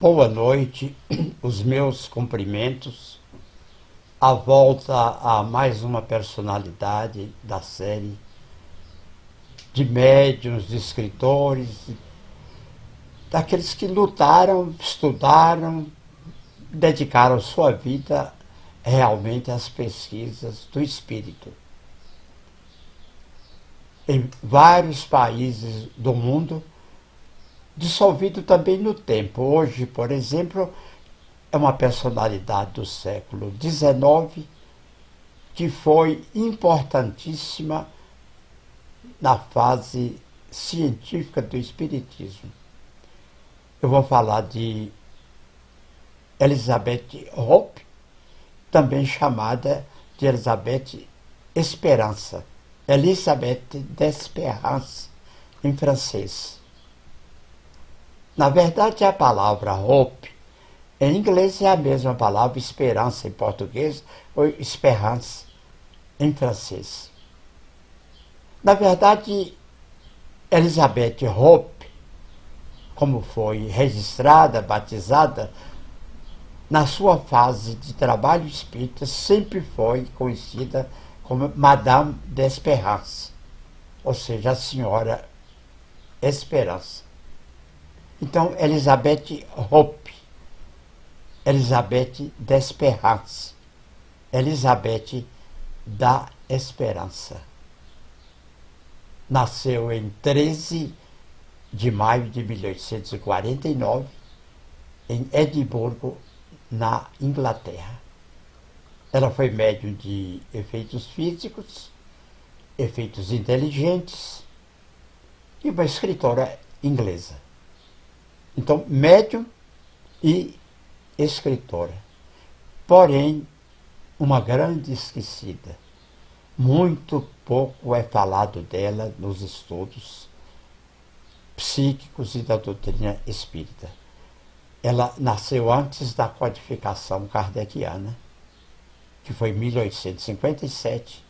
Boa noite, os meus cumprimentos. A volta a mais uma personalidade da série de médiuns, de escritores, daqueles que lutaram, estudaram, dedicaram sua vida realmente às pesquisas do espírito. Em vários países do mundo, dissolvido também no tempo. Hoje, por exemplo, é uma personalidade do século XIX que foi importantíssima na fase científica do espiritismo. Eu vou falar de Elizabeth Hope, também chamada de Elizabeth Esperança, Elisabeth d'Espérance em francês. Na verdade, a palavra Hope em inglês é a mesma palavra esperança em português ou esperance em francês. Na verdade, Elizabeth Hope, como foi registrada, batizada, na sua fase de trabalho espírita, sempre foi conhecida como Madame d'Espérance, ou seja, a Senhora Esperança. Então, Elizabeth Hope, Elizabeth d'Espérance, Elizabeth da Esperança. Nasceu em 13 de maio de 1849, em Edimburgo, na Inglaterra. Ela foi médium de efeitos físicos, efeitos inteligentes e uma escritora inglesa. Então, médium e escritora. Porém, uma grande esquecida. Muito pouco é falado dela nos estudos psíquicos e da doutrina espírita. Ela nasceu antes da codificação kardeciana, que foi em 1857,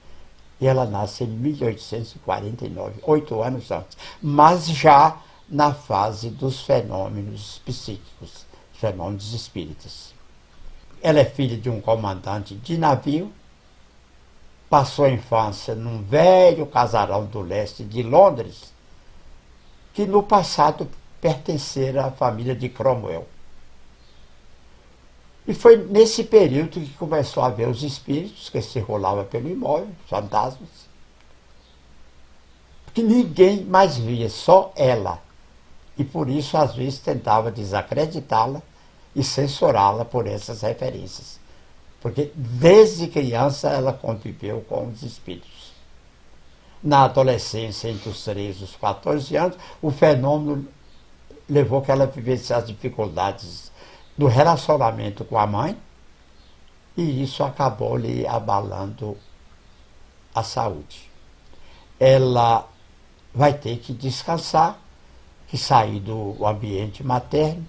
e ela nasce em 1849, 8 anos antes, mas já na fase dos fenômenos psíquicos, fenômenos espíritas. Ela é filha de um comandante de navio, passou a infância num velho casarão do leste de Londres, que no passado pertencera à família de Cromwell. E foi nesse período que começou a ver os espíritos que circulavam pelo imóvel, fantasmas, que ninguém mais via, só ela. E por isso, às vezes, tentava desacreditá-la e censurá-la por essas referências. Porque desde criança ela conviveu com os espíritos. Na adolescência, entre os 13 e os 14 anos, o fenômeno levou que ela vivesse as dificuldades do relacionamento com a mãe, e isso acabou lhe abalando a saúde. Ela vai ter que descansar, que sair do ambiente materno,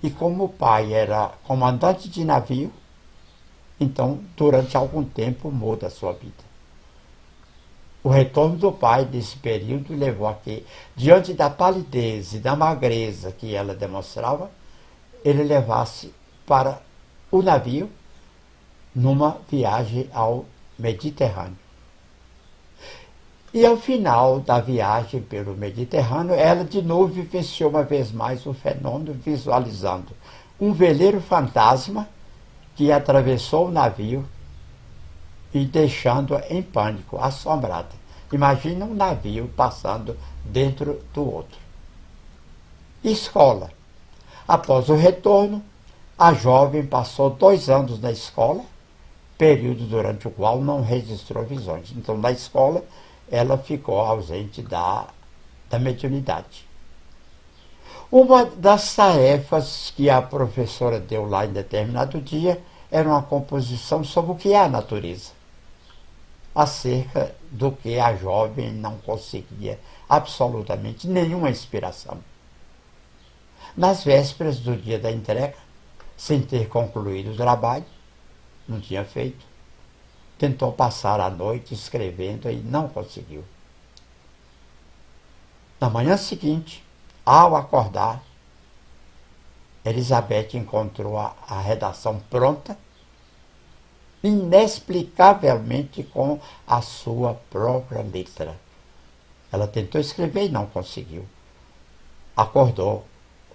e como o pai era comandante de navio, então, durante algum tempo, muda a sua vida. O retorno do pai desse período levou a que, diante da palidez e da magreza que ela demonstrava, ele levasse para o navio numa viagem ao Mediterrâneo. E ao final da viagem pelo Mediterrâneo, ela de novo vivenciou uma vez mais o fenômeno, visualizando um veleiro fantasma que atravessou o navio e deixando-a em pânico, assombrada. Imagina um navio passando dentro do outro. Escola. Após o retorno, a jovem passou 2 anos na escola, período durante o qual não registrou visões. Então, na escola, ela ficou ausente da mediunidade. Uma das tarefas que a professora deu lá em determinado dia era uma composição sobre o que é a natureza, acerca do que a jovem não conseguia absolutamente nenhuma inspiração. Nas vésperas do dia da entrega, sem ter concluído o trabalho, não tinha feito, tentou passar a noite escrevendo e não conseguiu. Na manhã seguinte, ao acordar, Elizabeth encontrou a redação pronta, inexplicavelmente com a sua própria letra. Ela tentou escrever e não conseguiu. Acordou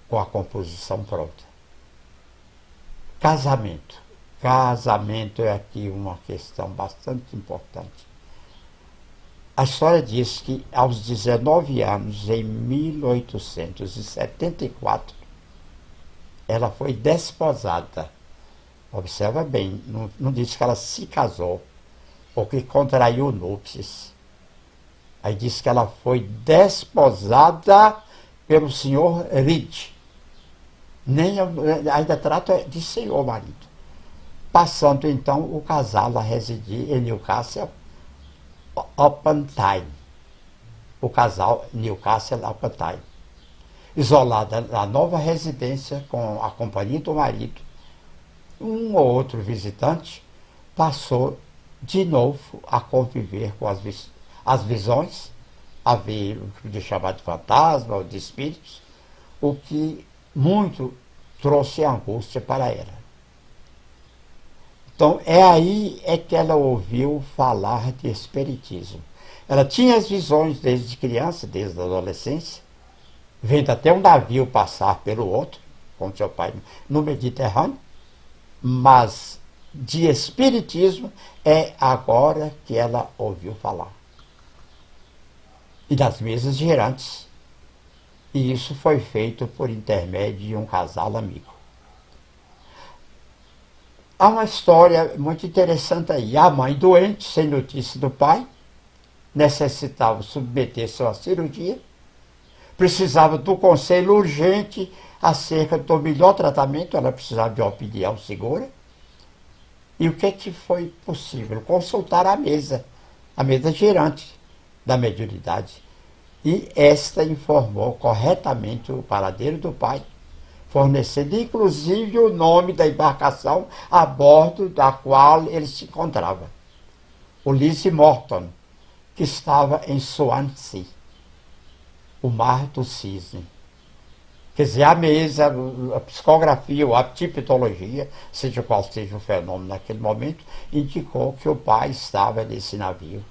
com a composição pronta. Casamento. Casamento é aqui uma questão bastante importante. A história diz que aos 19 anos, em 1874, ela foi desposada. Observa bem, não diz que ela se casou ou que contraiu núpcias. Aí diz que ela foi desposada pelo senhor Reed. Ainda trata de senhor marido. Passando então o casal a residir em Newcastle upon Tyne. O casal Newcastle upon Tyne. Isolada na nova residência com a companhia do marido, um ou outro visitante passou de novo a conviver com as visões, a ver o que podia chamar de fantasma ou de espíritos, o que muito trouxe angústia para ela. Então, aí que ela ouviu falar de espiritismo. Ela tinha as visões desde criança, desde a adolescência, vendo até um navio passar pelo outro, com seu pai no Mediterrâneo, mas de espiritismo é agora que ela ouviu falar. E das mesas girantes. E isso foi feito por intermédio de um casal amigo. Há uma história muito interessante aí. A mãe doente, sem notícia do pai, necessitava submeter-se a uma cirurgia, precisava do conselho urgente acerca do melhor tratamento, ela precisava de uma opinião segura. E o que foi possível? Consultar a mesa girante da mediunidade. E esta informou corretamente o paradeiro do pai, fornecendo inclusive o nome da embarcação a bordo da qual ele se encontrava. O Lizzie Morton, que estava em Swansea, o Mar do Cisne. Quer dizer, a mesa, a psicografia ou a tipologia, seja qual seja o fenômeno naquele momento, indicou que o pai estava nesse navio.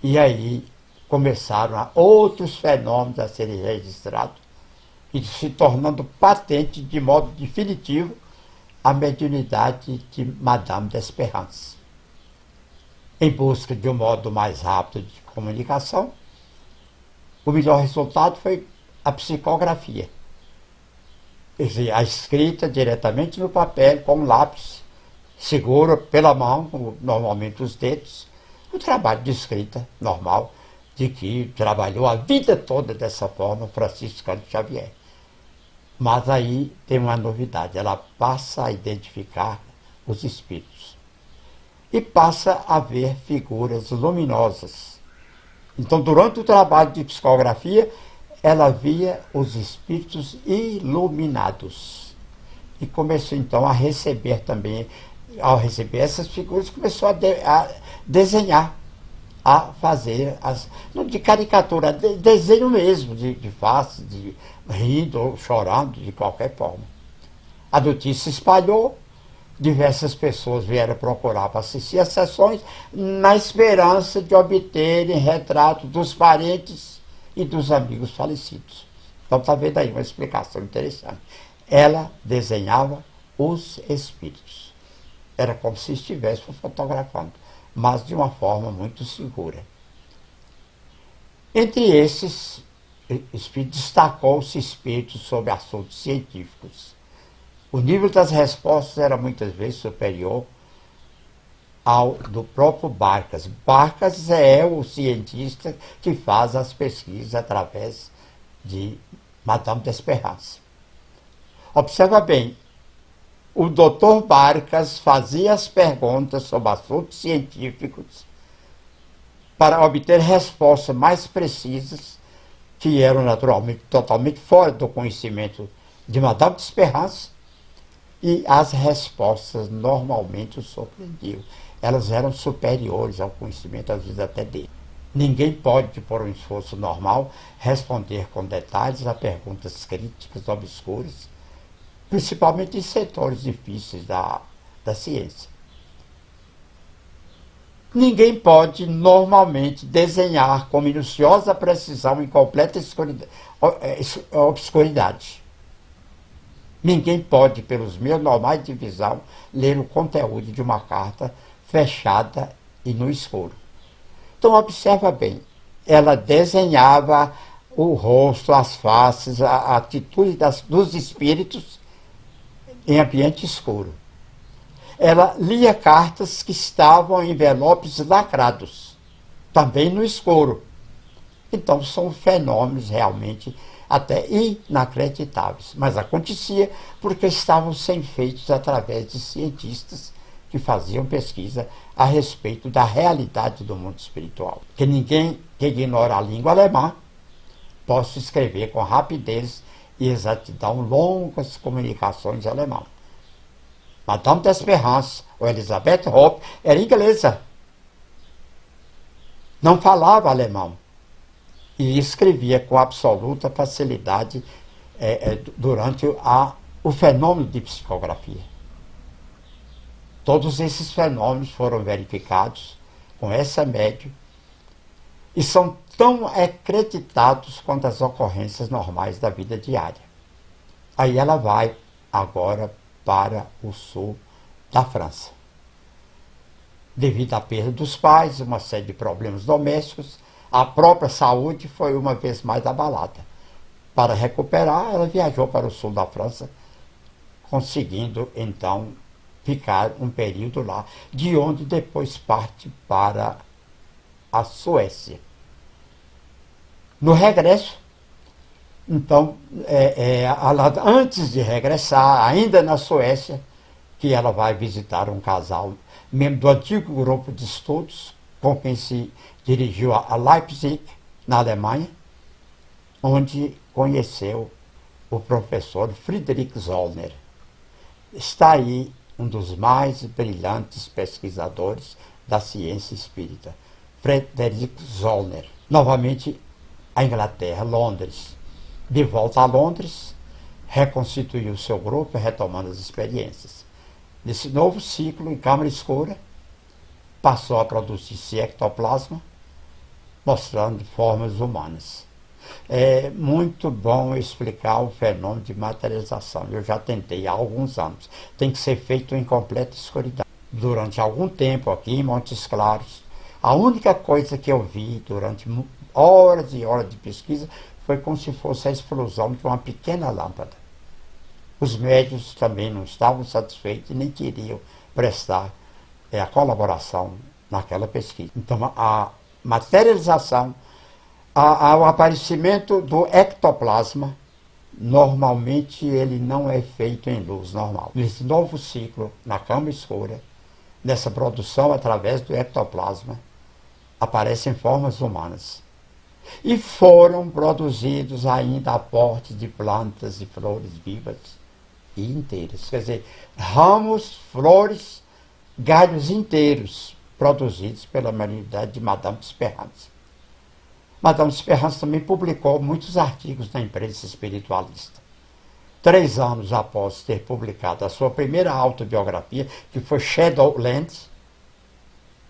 E aí começaram outros fenômenos a serem registrados e se tornando patente de modo definitivo a mediunidade de Madame d'Espérance. Em busca de um modo mais rápido de comunicação, o melhor resultado foi a psicografia. Quer dizer, a escrita diretamente no papel, com um lápis, seguro pela mão, normalmente os dedos, o trabalho de escrita normal, de que trabalhou a vida toda dessa forma Francisco Cândido Xavier. Mas aí tem uma novidade, ela passa a identificar os espíritos e passa a ver figuras luminosas. Então, durante o trabalho de psicografia, ela via os espíritos iluminados. E começou então a receber também, ao receber essas figuras, começou a desenhar, a fazer, não de caricatura, desenho mesmo, de face, de rindo ou chorando, de qualquer forma. A notícia se espalhou, diversas pessoas vieram procurar para assistir às sessões, na esperança de obterem retratos dos parentes e dos amigos falecidos. Então está vendo aí uma explicação interessante. Ela desenhava os espíritos. Era como se estivesse fotografando, mas de uma forma muito segura. Entre esses espíritos, destacou-se espíritos sobre assuntos científicos. O nível das respostas era muitas vezes superior ao do próprio Barcas. Barcas é o cientista que faz as pesquisas através de Madame d'Espérance. Observa bem, o Dr. Barcas fazia as perguntas sobre assuntos científicos para obter respostas mais precisas, que eram naturalmente totalmente fora do conhecimento de Madame d'Espérance, e as respostas normalmente o surpreendiam. Elas eram superiores ao conhecimento, às vezes até dele. Ninguém pode, por um esforço normal, responder com detalhes a perguntas críticas, obscuras, principalmente em setores difíceis da ciência. Ninguém pode normalmente desenhar com minuciosa precisão em completa obscuridade. Ninguém pode, pelos meios normais de visão, ler o conteúdo de uma carta fechada e no escuro. Então, observa bem, ela desenhava o rosto, as faces, a atitude dos espíritos em ambiente escuro. Ela lia cartas que estavam em envelopes lacrados, também no escuro. Então, são fenômenos realmente até inacreditáveis. Mas acontecia porque estavam sendo feitos através de cientistas que faziam pesquisa a respeito da realidade do mundo espiritual. Que ninguém que ignora a língua alemã possa escrever com rapidez e exatidão longas comunicações em alemão. Madame d'Espérance, ou Elisabeth Hope, era inglesa. Não falava alemão. E escrevia com absoluta facilidade durante o fenômeno de psicografia. Todos esses fenômenos foram verificados com essa média e são tão acreditados quanto as ocorrências normais da vida diária. Aí ela vai agora para o sul da França. Devido à perda dos pais, uma série de problemas domésticos, a própria saúde foi uma vez mais abalada. Para recuperar, ela viajou para o sul da França, conseguindo então ficar um período lá, de onde depois parte para a Suécia. No regresso, então, antes de regressar, ainda na Suécia, que ela vai visitar um casal, membro do antigo grupo de estudos, com quem se dirigiu a Leipzig, na Alemanha, onde conheceu o professor Friedrich Zollner. Está aí um dos mais brilhantes pesquisadores da ciência espírita, Friedrich Zollner. Novamente, a Inglaterra, Londres. De volta a Londres, reconstituiu seu grupo, retomando as experiências. Nesse novo ciclo, em câmara escura, passou a produzir ectoplasma, mostrando formas humanas. É muito bom explicar o fenômeno de materialização. Eu já tentei há alguns anos. Tem que ser feito em completa escuridão. Durante algum tempo aqui em Montes Claros, a única coisa que eu vi durante horas e horas de pesquisa foi como se fosse a explosão de uma pequena lâmpada. Os médios também não estavam satisfeitos e nem queriam prestar a colaboração naquela pesquisa. Então, a materialização, o aparecimento do ectoplasma, normalmente ele não é feito em luz normal. Nesse novo ciclo, na câmara escura, nessa produção através do ectoplasma, aparecem formas humanas. E foram produzidos ainda aportes de plantas e flores vivas e inteiras. Quer dizer, ramos, flores, galhos inteiros produzidos pela mediunidade de Madame d'Espérance. Madame d'Espérance também publicou muitos artigos na imprensa espiritualista. 3 anos após ter publicado a sua primeira autobiografia, que foi Shadowland,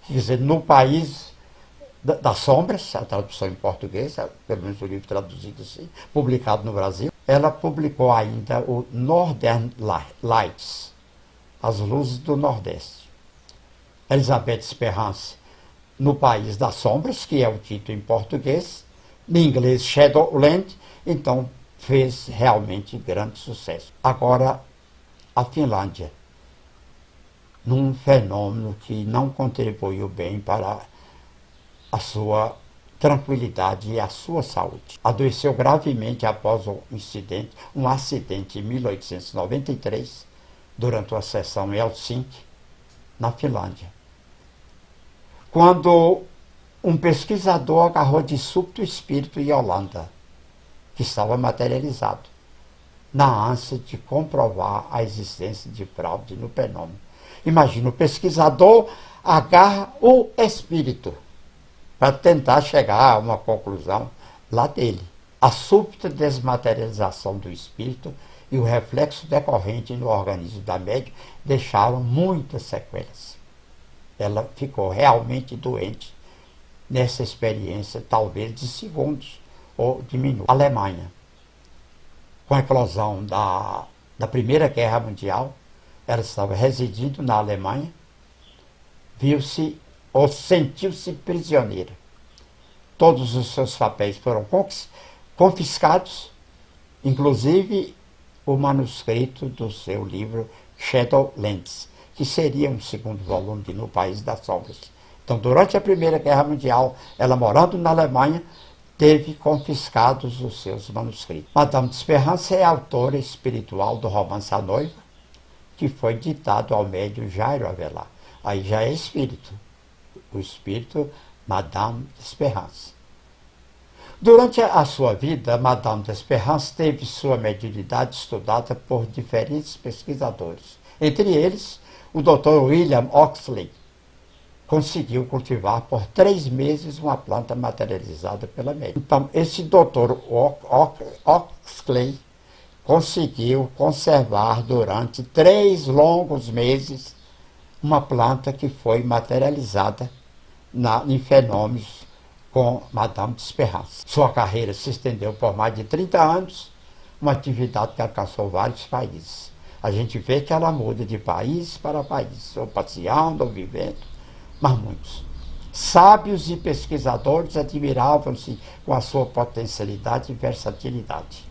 quer dizer, no país das sombras, a tradução em português, pelo menos o livro traduzido assim, publicado no Brasil, ela publicou ainda o Northern Lights, as luzes do Nordeste. Elisabeth D'Espérance, no País das Sombras, que é o título em português, em inglês Shadowland, então fez realmente grande sucesso. Agora, a Finlândia, num fenômeno que não contribuiu bem para a sua tranquilidade e a sua saúde. Adoeceu gravemente após um acidente em 1893, durante uma sessão em Helsinki, na Finlândia. Quando um pesquisador agarrou de súbito o espírito Yolanda, que estava materializado, na ânsia de comprovar a existência de fraude no fenômeno. Imagina, o pesquisador agarra o espírito para tentar chegar a uma conclusão lá dele. A súbita desmaterialização do espírito e o reflexo decorrente no organismo da médium deixaram muitas sequelas. Ela ficou realmente doente nessa experiência, talvez de segundos ou de minutos. Alemanha, com a eclosão da Primeira Guerra Mundial, ela estava residindo na Alemanha, viu-se ou sentiu-se prisioneira. Todos os seus papéis foram confiscados, inclusive o manuscrito do seu livro Shadowlands, que seria um segundo volume de No País das Sombras. Então, durante a Primeira Guerra Mundial, ela morando na Alemanha, teve confiscados os seus manuscritos. Madame d'Espérance é autora espiritual do romance A Noiva, que foi ditado ao médium Jairo Avelar. Aí já é espírito, o espírito Madame d'Espérance. Durante a sua vida, Madame d'Espérance teve sua mediunidade estudada por diferentes pesquisadores. Entre eles, o Dr. William Oxley conseguiu cultivar por 3 meses uma planta materializada pela médium. Então, esse Dr. Oxley conseguiu conservar durante 3 longos meses uma planta que foi materializada em fenômenos com Madame d'Espérance. Sua carreira se estendeu por mais de 30 anos, uma atividade que alcançou vários países. A gente vê que ela muda de país para país, ou passeando, ou vivendo, mas muitos. Sábios e pesquisadores admiravam-se com a sua potencialidade e versatilidade.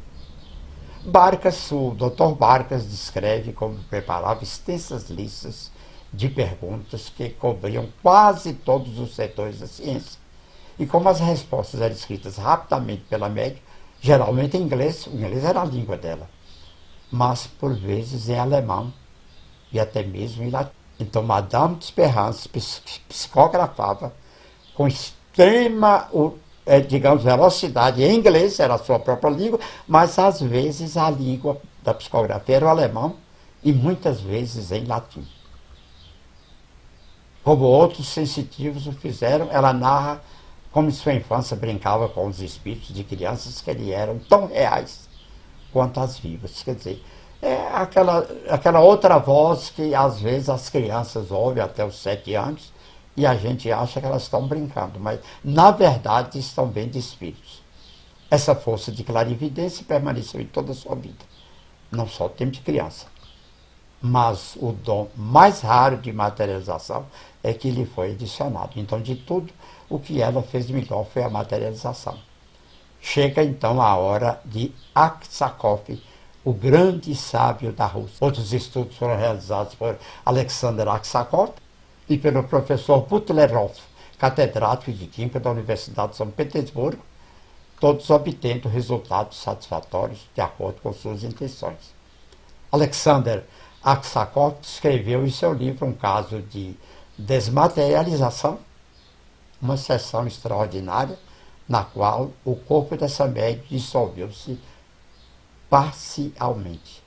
Barcas, o Dr. Barcas descreve como preparava extensas listas de perguntas que cobriam quase todos os setores da ciência. E como as respostas eram escritas rapidamente pela médium, geralmente em inglês, o inglês era a língua dela, mas por vezes em alemão e até mesmo em latim. Então, Madame d'Espérance psicografava com extrema, digamos, velocidade em inglês, era a sua própria língua, mas às vezes a língua da psicografia era o alemão e muitas vezes em latim. Como outros sensitivos o fizeram, ela narra como em sua infância brincava com os espíritos de crianças que lhe eram tão reais quanto as vivas. Quer dizer, é aquela outra voz que às vezes as crianças ouvem até os 7 anos e a gente acha que elas estão brincando, mas na verdade estão vendo espíritos. Essa força de clarividência permaneceu em toda a sua vida, não só o tempo de criança. Mas o dom mais raro de materialização é que lhe foi adicionado. Então, de tudo, o que ela fez de melhor foi a materialização. Chega então a hora de Aksakov, o grande sábio da Rússia. Outros estudos foram realizados por Alexander Aksakov e pelo professor Butlerov, catedrático de Química da Universidade de São Petersburgo, todos obtendo resultados satisfatórios de acordo com suas intenções. Alexander Aksakov escreveu em seu livro um caso de desmaterialização, uma sessão extraordinária na qual o corpo dessa médium dissolveu-se parcialmente.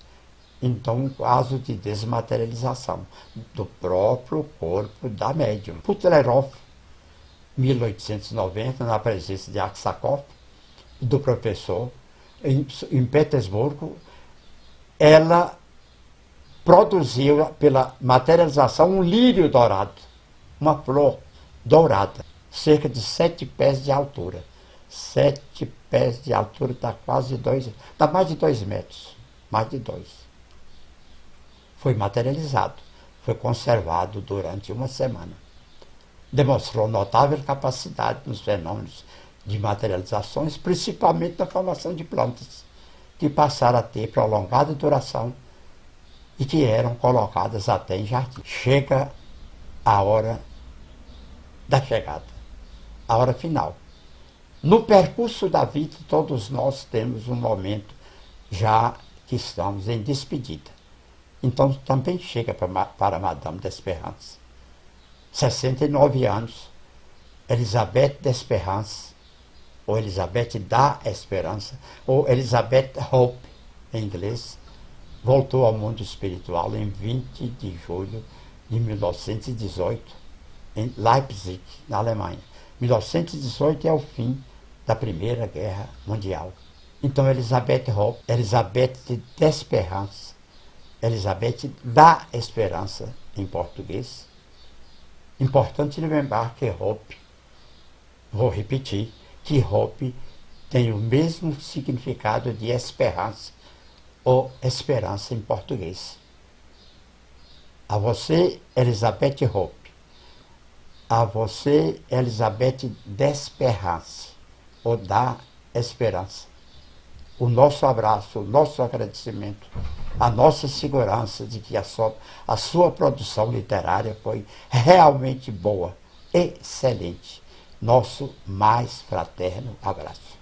Então, um caso de desmaterialização do próprio corpo da médium. Butlerov, 1890, na presença de Aksakov e do professor, em Petersburgo, ela produziu pela materialização um lírio dourado, uma flor dourada, cerca de 7 pés de altura. 7 pés de altura dá quase 2, dá mais de 2 metros, mais de 2. Foi materializado, foi conservado durante uma semana. Demonstrou notável capacidade nos fenômenos de materializações, principalmente na formação de plantas, que passaram a ter prolongada duração e que eram colocadas até em jardim. Chega a hora da chegada, a hora final. No percurso da vida, todos nós temos um momento já que estamos em despedida. Então também chega para Madame d'Espérance. 69 anos, Elisabeth d'Espérance, ou Elisabeth da Esperança, ou Elisabeth Hope, em inglês, voltou ao mundo espiritual em 20 de julho de 1918, em Leipzig, na Alemanha. 1918 é o fim da Primeira Guerra Mundial. Então, Elizabeth Hope, Elizabeth d'Espérance, Elizabeth da Esperança em português. Importante lembrar que Hope, vou repetir, que Hope tem o mesmo significado de esperança ou esperança em português. A você, Elizabeth Hope. A você, Elizabeth d'Espérance, ou da Esperança. O nosso abraço, o nosso agradecimento, a nossa segurança de que a sua produção literária foi realmente boa, excelente. Nosso mais fraterno abraço.